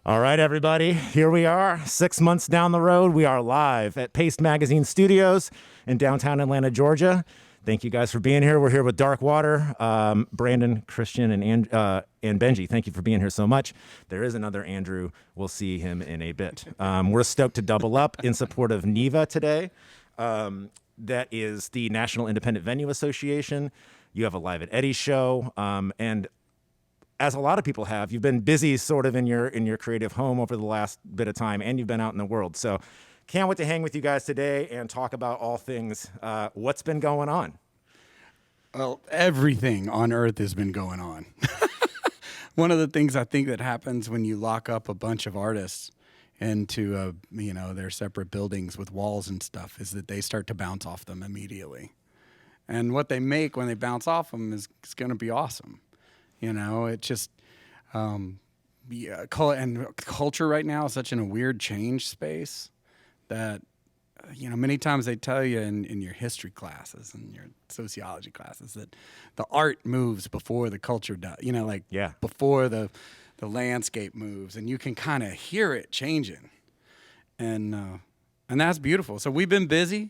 All right, everybody, here we are, 6 months down the road. We are live at Paste Magazine Studios in downtown Atlanta, Georgia. Thank you guys for being here. We're here with Dark Water, Brandon, Christian, and Benji. Thank you for being here so much. There is another Andrew. We'll see him in a bit. We're stoked to double up in support of NIVA today. That is the National Independent Venue Association. You have a Live at Eddie show, and as a lot of people have, you've been busy sort of in your creative home over the last bit of time, and you've been out in the world. So can't wait to hang with you guys today and talk about all things. What's been going on? Well, everything on earth has been going on. One of the things I think that happens when you lock up a bunch of artists into their separate buildings with walls and stuff is that they start to bounce off them immediately. And what they make when they bounce off them is going to be awesome. It just, and culture right now is such in a weird change space that, many times they tell you in your history classes and your sociology classes that the art moves before the culture does, before the landscape moves, and you can kind of hear it changing. And that's beautiful. So we've been busy,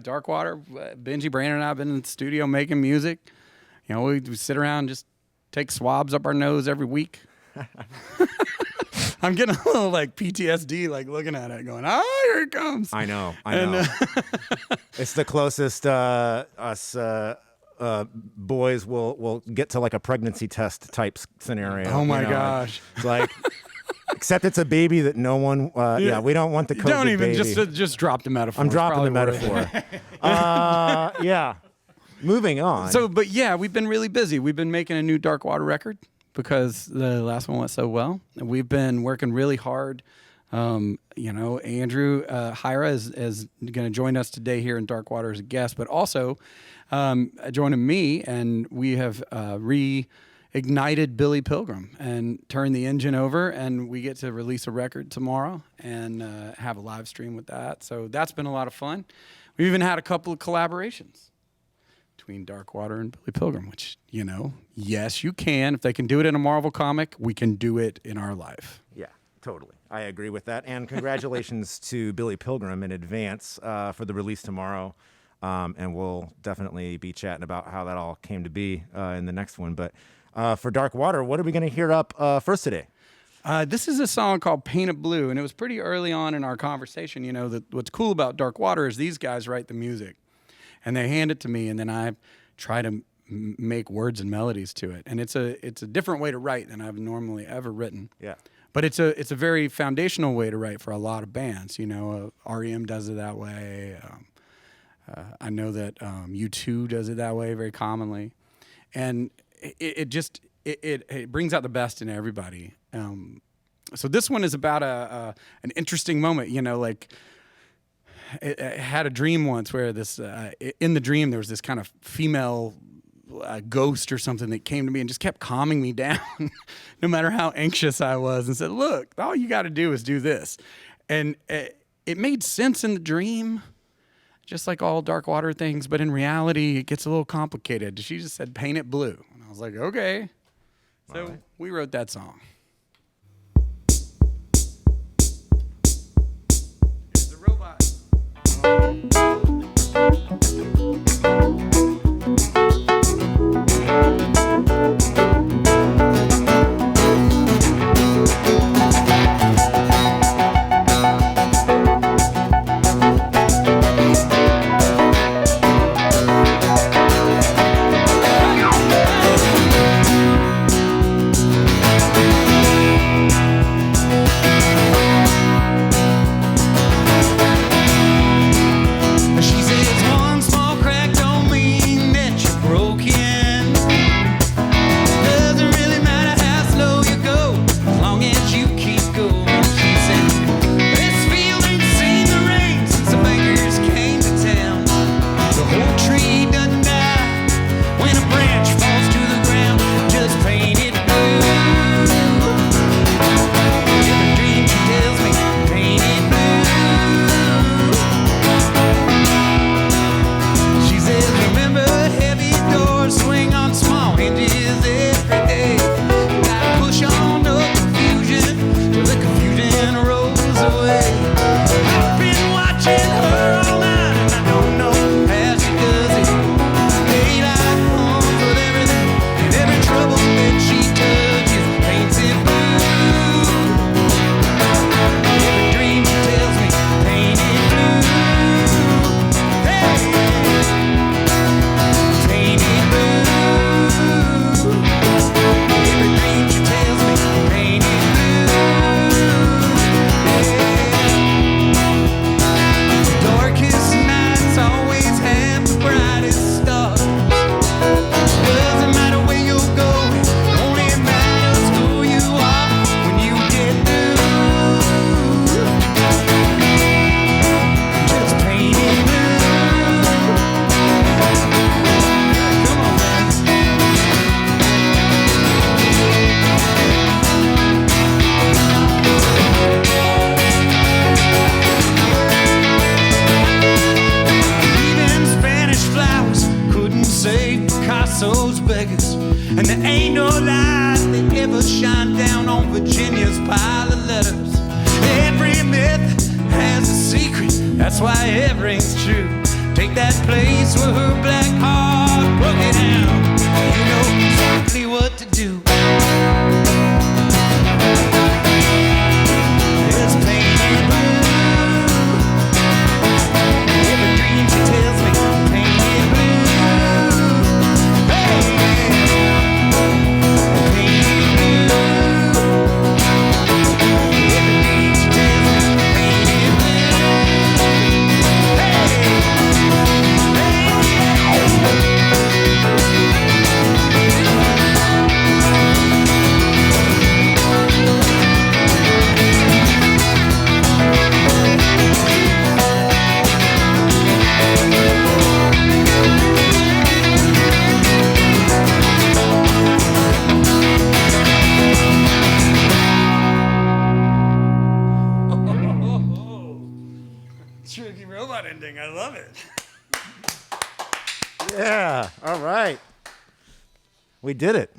Dark Water, Benji, Brandon and I have been in the studio making music. We sit around and just take swabs up our nose every week. I'm getting a little PTSD, looking at it, going, here it comes. I know. It's the closest us boys will get to a pregnancy test type scenario. Oh my gosh! It's except it's a baby that no one. We don't want the COVID Don't even baby. just drop the metaphor. I'm dropping the metaphor. Yeah. Moving on. But we've been really busy. We've been making a new Dark Water record because the last one went so well. We've been working really hard. Andrew Hyra is going to join us today here in Dark Water as a guest, but also joining me, and we have reignited Billy Pilgrim and turned the engine over, and we get to release a record tomorrow and have a live stream with that. So that's been a lot of fun. We've even had a couple of collaborations between Dark Water and Billy Pilgrim, which, yes, you can. If they can do it in a Marvel comic, we can do it in our life. Yeah, totally. I agree with that. And congratulations to Billy Pilgrim in advance for the release tomorrow. And we'll definitely be chatting about how that all came to be in the next one. But for Dark Water, what are we going to hear up first today? This is a song called Painted Blue, and it was pretty early on in our conversation. What's cool about Dark Water is these guys write the music. And they hand it to me, and then I try to make words and melodies to it. And it's a different way to write than I've normally ever written. Yeah. But it's a very foundational way to write for a lot of bands. REM does it that way. I know that U2 does it that way very commonly, and it brings out the best in everybody. So this one is about an interesting moment. I had a dream once where in the dream there was this kind of female ghost or something that came to me and just kept calming me down no matter how anxious I was, and said, look, all you got to do is do this. And it made sense in the dream, just like all Dark Water things, but in reality it gets a little complicated. She just said, paint it blue. And I was like, okay. So we wrote that song. Here's the robot. that rings true. Take that place where her black heart broke it down. You know exactly what to do. It's painted blue. Every dream she tells me, painted blue. Hey, painted blue. Every dream she tells me, painted blue. Hey, Tricky robot ending. I love it. Yeah. All right. We did it.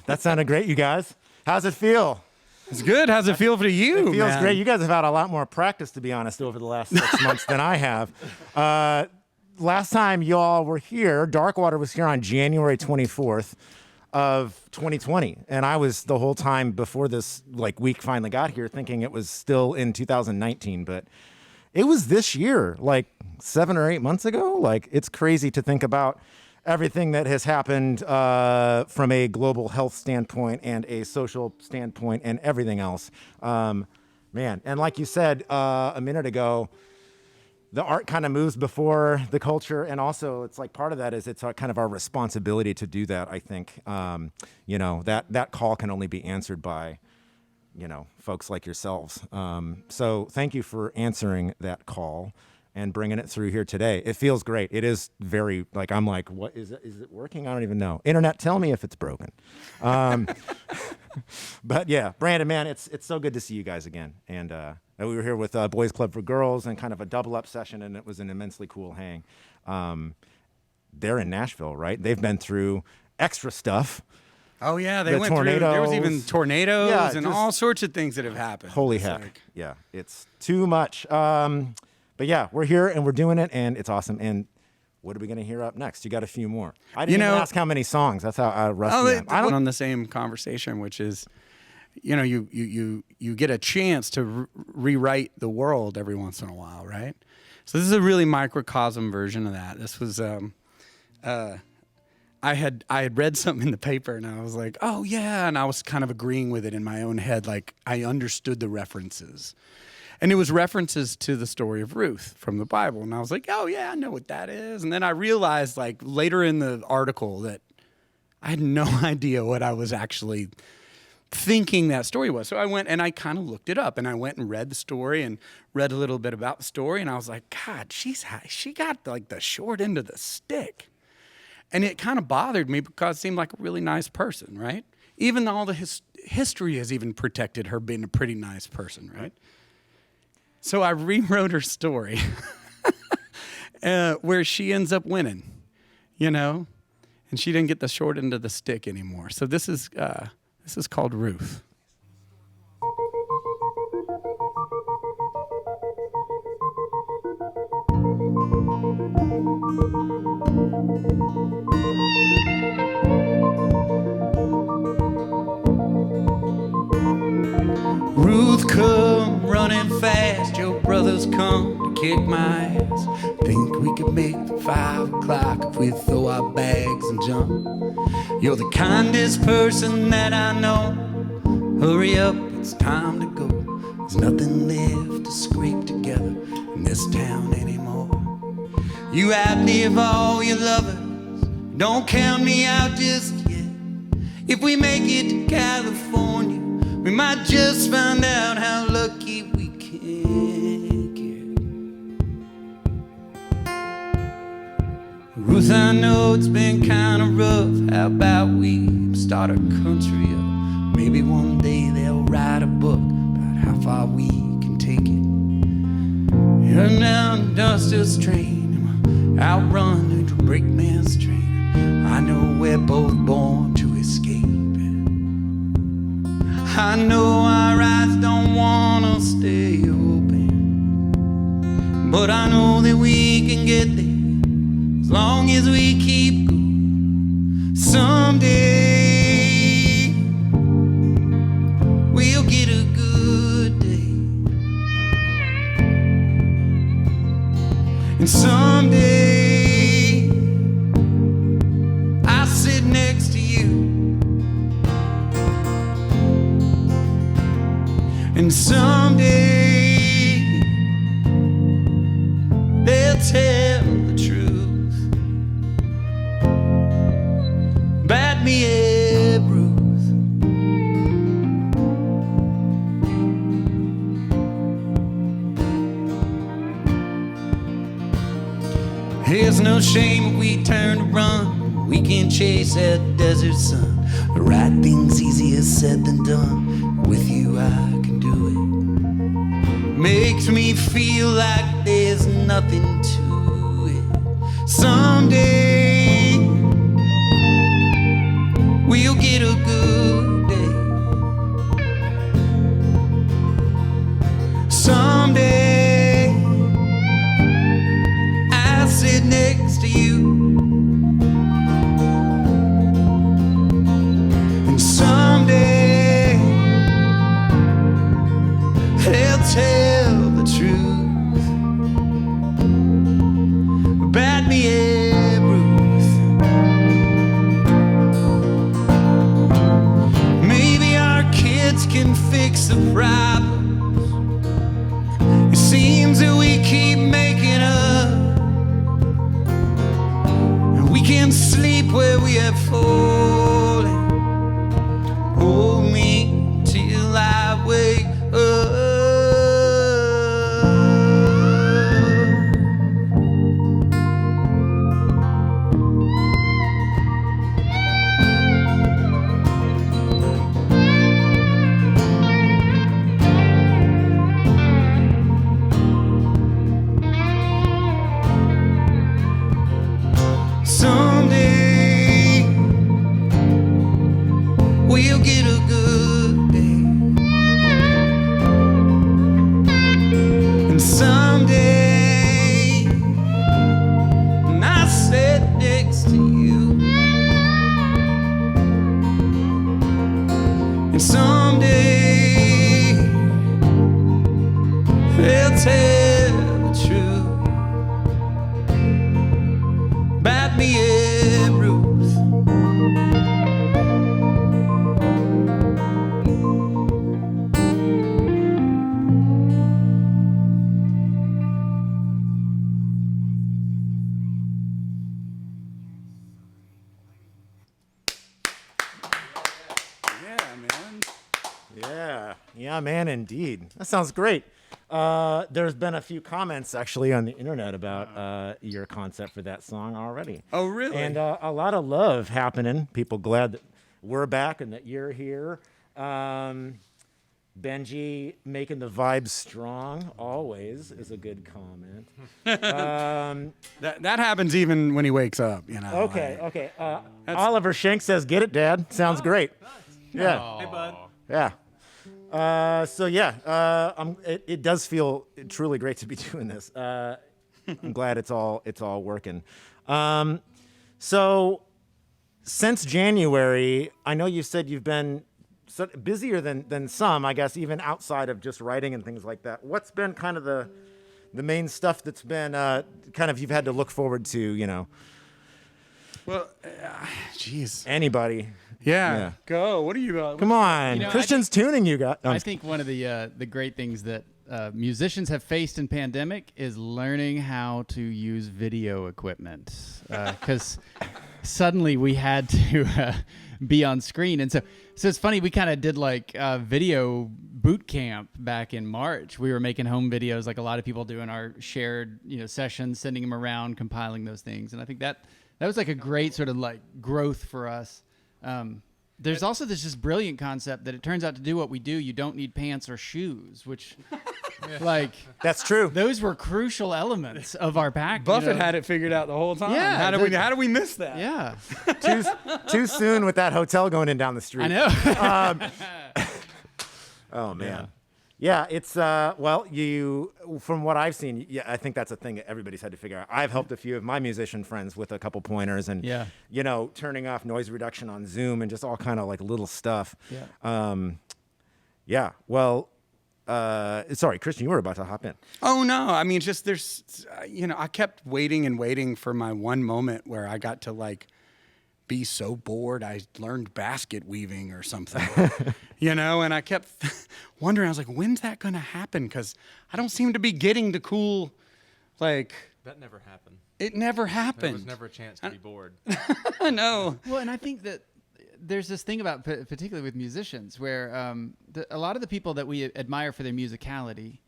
That sounded great, you guys. How's it feel? It's good. How's it feel for you? It feels man? great. You guys have had a lot more practice, to be honest, over the last 6 months than I have. Last time y'all were here, Darkwater was here on January 24th of 2020. And I was the whole time before this week finally got here thinking it was still in 2019. But it was this year, 7 or 8 months ago. It's crazy to think about everything that has happened from a global health standpoint and a social standpoint and everything else. Man, and like you said a minute ago, the art kind of moves before the culture, and also it's part of that is it's kind of our responsibility to do that, I think. That call can only be answered by folks like yourselves. So thank you for answering that call and bringing it through here today. It feels great. It is very, I'm what is it? Is it working? I don't even know. Internet, tell me if it's broken. But yeah, Brandon, man, it's so good to see you guys again. And we were here with Boys Club for Girls and kind of a double up session, and it was an immensely cool hang. They're in Nashville, right? They've been through extra stuff. Oh yeah, they went through. There was even tornadoes and all sorts of things that have happened. Holy heck! Yeah, it's too much. But yeah, we're here and we're doing it, and it's awesome. And what are we going to hear up next? You got a few more. I didn't even ask how many songs. That's how rusty I am. On the same conversation, which is, you get a chance to rewrite the world every once in a while, right? So this is a really microcosm version of that. This was. I had read something in the paper and I was like, oh yeah, and I was kind of agreeing with it in my own head, I understood the references. And it was references to the story of Ruth from the Bible. And I was like, oh yeah, I know what that is. And then I realized later in the article that I had no idea what I was actually thinking that story was. So I went and I kind of looked it up, and I went and read the story and read a little bit about the story. And I was like, God, she got the short end of the stick. And it kind of bothered me because it seemed like a really nice person, right? Even though all the history has even protected her being a pretty nice person, right? So I rewrote her story where she ends up winning, and she didn't get the short end of the stick anymore. So this is called Ruth. Ruth, come running fast, your brothers come to kick my ass. Think we could make the 5 o'clock if we throw our bags and jump. You're the kindest person that I know. Hurry up, it's time to go. There's nothing left to scrape together in this town anymore. You outlive all your lovers, don't count me out just yet. If we make it to California, we might just find out how lucky we can get. Ruth, I know it's been kind of rough. How about we start a country up? Maybe one day they'll write a book about how far we can take it. You're down Industrial train, outrun the brakeman's train. I know we're both born to escape. I know our eyes don't wanna stay open, but I know that we can get there as long as we keep going. Someday we'll get a good day, and someday I'll sit next to you, and someday they'll tell the truth about me and Ruth. There's no shame if we turn to run. We can chase that desert sun. The right thing's easier said than done. With you I can do it. Makes me feel like there's nothing to it. Someday we'll get a good day. Someday I'll sit next to you, and someday they'll tell the truth about me and Ruth. Maybe our kids can fix the problems. It seems that we keep making up. We can sleep where we have fallen. Hold me till I wake up. Someday we'll get a good day, and someday I sit next to you, and someday they'll tell the truth about me and Ruth. Yeah, man, indeed. That sounds great. There's been a few comments actually on the internet about your concept for that song already. Oh, really? And a lot of love happening. People glad that we're back and that you're here. Benji making the vibes strong always is a good comment. That happens even when he wakes up, you know. Okay. Oliver Shank says, "Get it, Dad." Sounds great. Yeah. Hey, bud. Yeah. It does feel truly great to be doing this. I'm glad it's all working. So since January, I know you said you've been busier than some, I guess, even outside of just writing and things like that. What's been kind of the main stuff that's been kind of you've had to look forward to, you know? Well, jeez. Anybody? Yeah. Go. What are you? Come on, Christian's tuning you guys. I think one of the great things that musicians have faced in pandemic is learning how to use video equipment, because suddenly we had to be on screen, and so it's funny. We kind of did like video boot camp back in March. We were making home videos like a lot of people do in our shared sessions, sending them around, compiling those things, and I think that was like a great sort of like growth for us. There's also this just brilliant concept that it turns out to do what we do, you don't need pants or shoes, which like that's true. Those were crucial elements of our pack. Buffett had it figured out the whole time. Yeah. How do we miss that? Yeah. Too soon with that hotel going in down the street. I know. Oh man. Yeah, it's well, from what I've seen, yeah, I think that's a thing that everybody's had to figure out. I've helped a few of my musician friends with a couple pointers and turning off noise reduction on Zoom and just all kind of like little stuff. Yeah. Well, sorry, Christian, you were about to hop in. Oh no, I mean, just there's, I kept waiting and waiting for my one moment where I got to like be so bored I learned basket weaving or something, and I kept wondering, I was like, when's that going to happen? Because I don't seem to be getting the cool, like. That never happened. It never happened. There was never a chance to be bored. I know. Well, and I think that there's this thing about, particularly with musicians, where a lot of the people that we admire for their musicality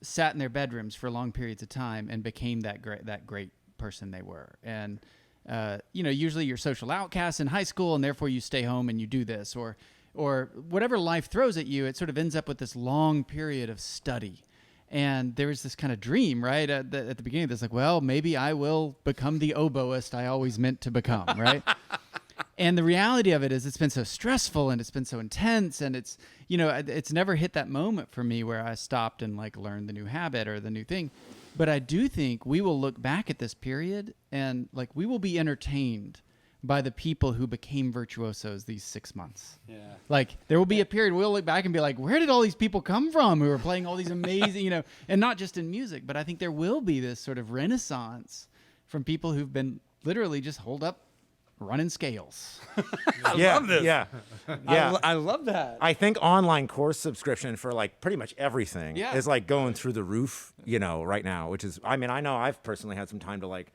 sat in their bedrooms for long periods of time and became that great person they were. And usually you're social outcasts in high school, and therefore you stay home and you do this, or whatever life throws at you. It sort of ends up with this long period of study. And there was this kind of dream, right, at the beginning of this, like, well, maybe I will become the oboist I always meant to become, right? And the reality of it is it's been so stressful and it's been so intense, and it's never hit that moment for me where I stopped and like learned the new habit or the new thing. But I do think we will look back at this period and like we will be entertained by the people who became virtuosos these 6 months. Yeah. Like there will be a period we'll look back and be like, where did all these people come from who are playing all these amazing, and not just in music, but I think there will be this sort of renaissance from people who've been literally just holed up running scales. I love this. Yeah. I love that. I think online course subscription for like pretty much everything Yeah. is like going through the roof, right now, which is, I mean, I know I've personally had some time to like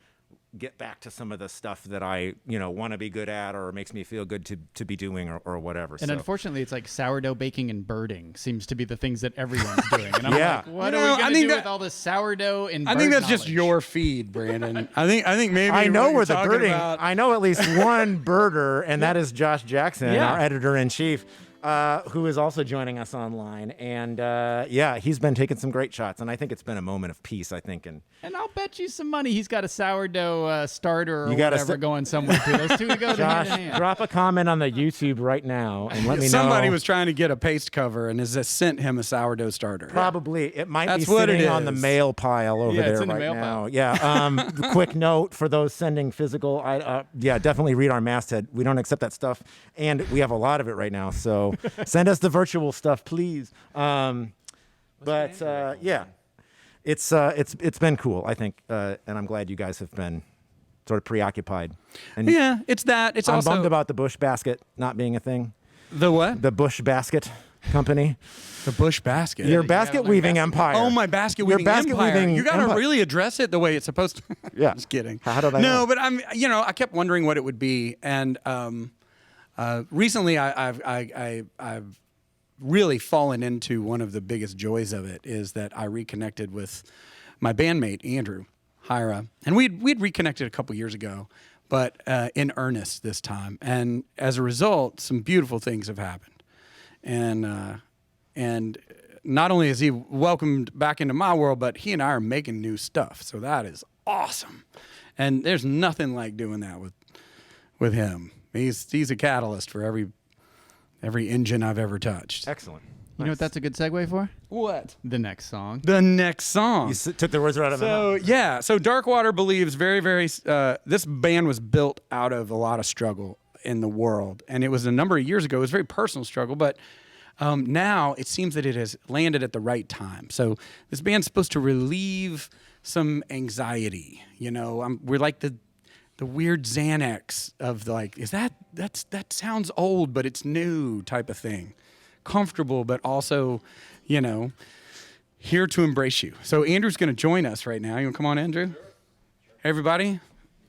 get back to some of the stuff that I, want to be good at or makes me feel good to be doing or whatever. And so. Unfortunately, it's like sourdough baking and birding seems to be the things that everyone's doing. And I'm Yeah. like, what are we going to do with all this sourdough and I bird think that's just knowledge? your feed, Brandon. I think maybe I know what you're where the talking birding. about- I know at least one birder, and that is Josh Jackson, Yeah. our editor in chief, who is also joining us online. And he's been taking some great shots, and I think it's been a moment of peace. I think, and And I'll bet you some money he's got a sourdough starter or You gotta whatever going somewhere too. Those two go hand in Josh, hand. drop a comment on the YouTube right now and let me know. Somebody was trying to get a paste cover and has sent him a sourdough starter. Probably. It might That's be what it sitting on the is. mail pile over Yeah, it's there in the right mail now. pile. Yeah. Quick note for those sending physical. Definitely read our masthead. We don't accept that stuff, and we have a lot of it right now. So send us the virtual stuff, please. It's been cool, I think, and I'm glad you guys have been sort of preoccupied. And Yeah, it's that. It's I'm also bummed about the Bush basket not being a thing. the what? The Bush basket company. The Bush basket. Your basket weaving empire. Oh, my basket Your weaving basket empire. weaving You got to empire. really address it the way it's supposed to. Yeah. Just kidding. How did I No, know? but I kept wondering what it would be, and recently I've really fallen into one of the biggest joys of it is that I reconnected with my bandmate Andrew Hyra, and we'd reconnected a couple years ago, but in earnest this time, and as a result, some beautiful things have happened, and not only is he welcomed back into my world, but he and I are making new stuff, so that is awesome, and there's nothing like doing that with him. He's a catalyst for every engine I've ever touched. Excellent. You know what that's a good segue for? What? The next song. The next song. You took the words right out of my mouth. So yeah, so Darkwater believes very, very. This band was built out of a lot of struggle in the world, and it was a number of years ago. It was a very personal struggle, but now it seems that it has landed at the right time. So this band's supposed to relieve some anxiety. We're like the weird Xanax of like, that sounds old, but it's new type of thing. Comfortable, but also, here to embrace you. So Andrew's going to join us right now. You want to come on, Andrew? Sure. Hey, everybody.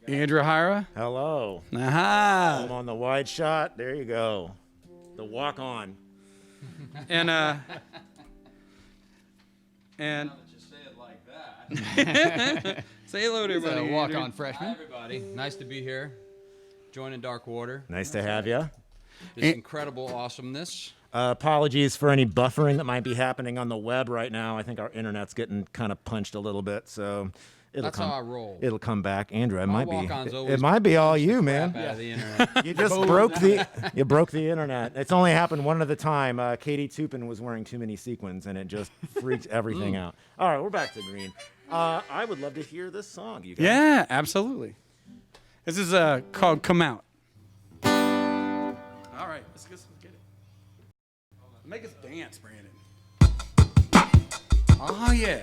Andrew Hyra. Hello. Aha. I'm on the wide shot. There you go. The walk on. And Just say it like that. say hello to everybody. Walk Andrew. on freshman. Hi, everybody. Nice to be here. Joining Darkwater. Nice to have you. This incredible awesomeness. Apologies for any buffering that might be happening on the web right now. I think our internet's getting kind of punched a little bit. So That's how I roll. It'll come back, Andrew. It My might be. walk-ons always It might be all punch the you, crap man. out of the internet. You just broke the. You broke the internet. It's only happened one at a time. Katie Tupin was wearing too many sequins, and it just freaked everything out. All right, we're back to green. I would love to hear this song, you guys. Yeah, absolutely. This is called "Come Out." All right, let's get it. Make us dance, Brandon. Oh yeah.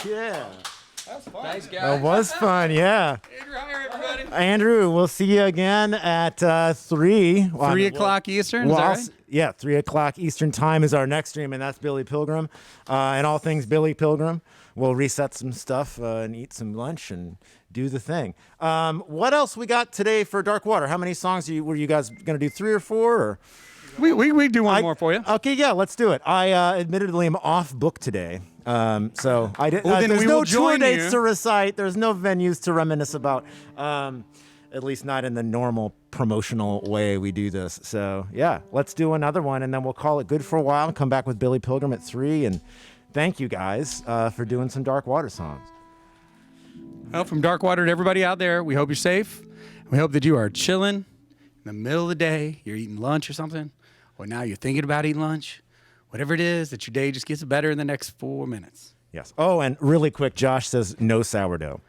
Yeah. That's fun. Thanks, guys. That was fun, yeah. Andrew, hi, everybody. Andrew, we'll see you again at 3. 3 o'clock Eastern, is that right? Yeah, 3 o'clock Eastern time is our next stream, and that's Billy Pilgrim. And all things Billy Pilgrim. We'll reset some stuff and eat some lunch and do the thing. What else we got today for Dark Water? How many songs were you guys going to do? 3 or 4? Or? We do one more for you. Okay, yeah, let's do it. I admittedly am off book today. So I did. Well, then there's we no will tour join dates you. to recite. There's no venues to reminisce about. at least not in the normal promotional way we do this. So yeah, let's do another one, and then we'll call it good for a while and come back with Billy Pilgrim at 3. And thank you guys for doing some Dark Water songs. Well, from Dark Water to everybody out there, we hope you're safe. We hope that you are chilling in the middle of the day. You're eating lunch or something, or now you're thinking about eating lunch. Whatever it is, that your day just gets better in the next 4 minutes. Yes. Oh, and really quick, Josh says no sourdough.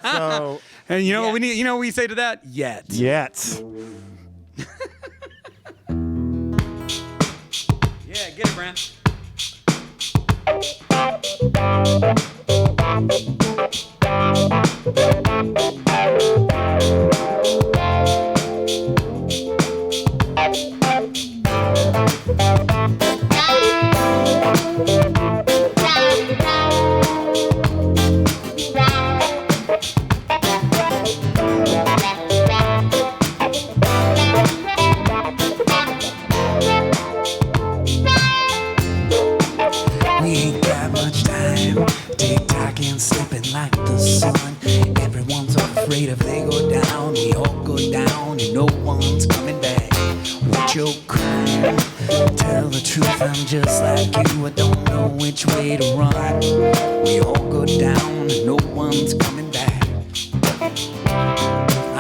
So, and you know what we need? You know what we say to that? Yet. Yet. Yeah, get it, Brand. We ain't got much time. Tick-tocking, slipping like the sun. Everyone's afraid if they go down, we all go down, and no one's coming back. What you crying? Tell the truth, I'm just like you. I don't know which way to run. We all go down, and no one's coming back.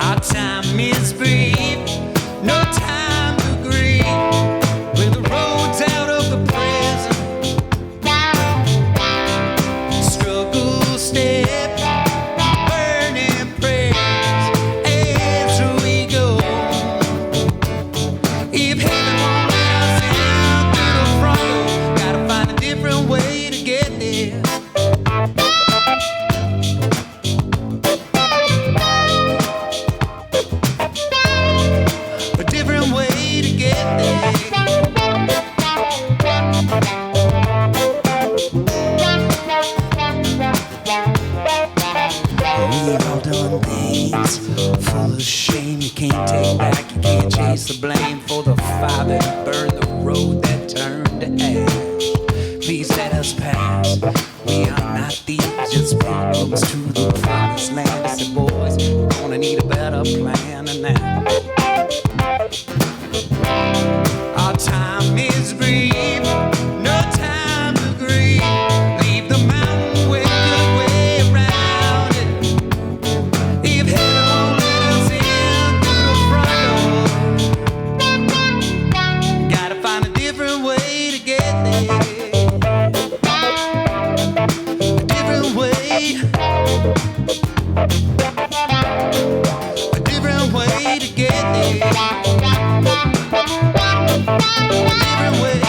Our time is brief, no time to grieve. With the roads out of the prison, struggle step, burning prayers as we go. If heaven won't let us in through the front door, gotta find a different way to get there. A different way to get there. We've all done things full of shame you can't take back. You can't chase the blame for the fire that burned, the road that turned to ash. Please let us pass. We are not thieves, just pilgrims to the promised land. I said, boys, we're gonna need a better plan than that. Our time is brief, no time to grieve. Leave the mountain with the way around it. If heaven won't let us in through the front door, gotta find a different way to get there. A different way. A different way to get there. Different way.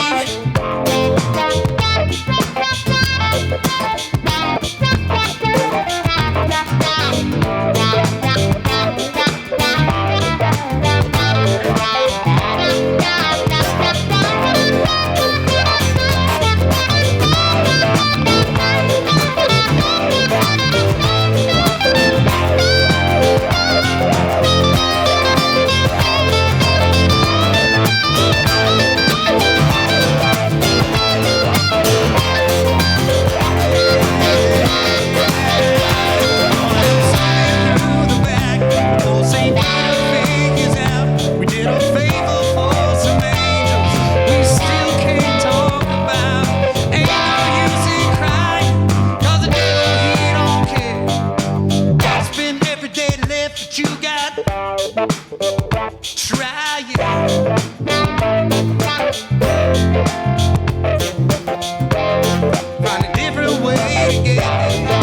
Find a different way to get there.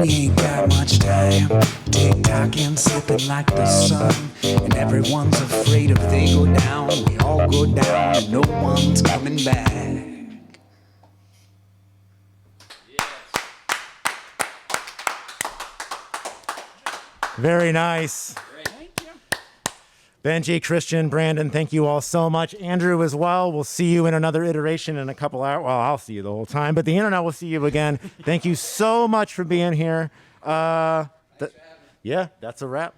We ain't got much time. Tick-tocking, slipping like the sun. And everyone's afraid if they go down, we all go down, and no one's coming back. Very nice. Benji, Christian, Brandon, thank you all so much. Andrew as well. We'll see you in another iteration in a couple hours. Well, I'll see you the whole time, but the internet will see you again. Thank you so much for being here. Yeah, that's a wrap.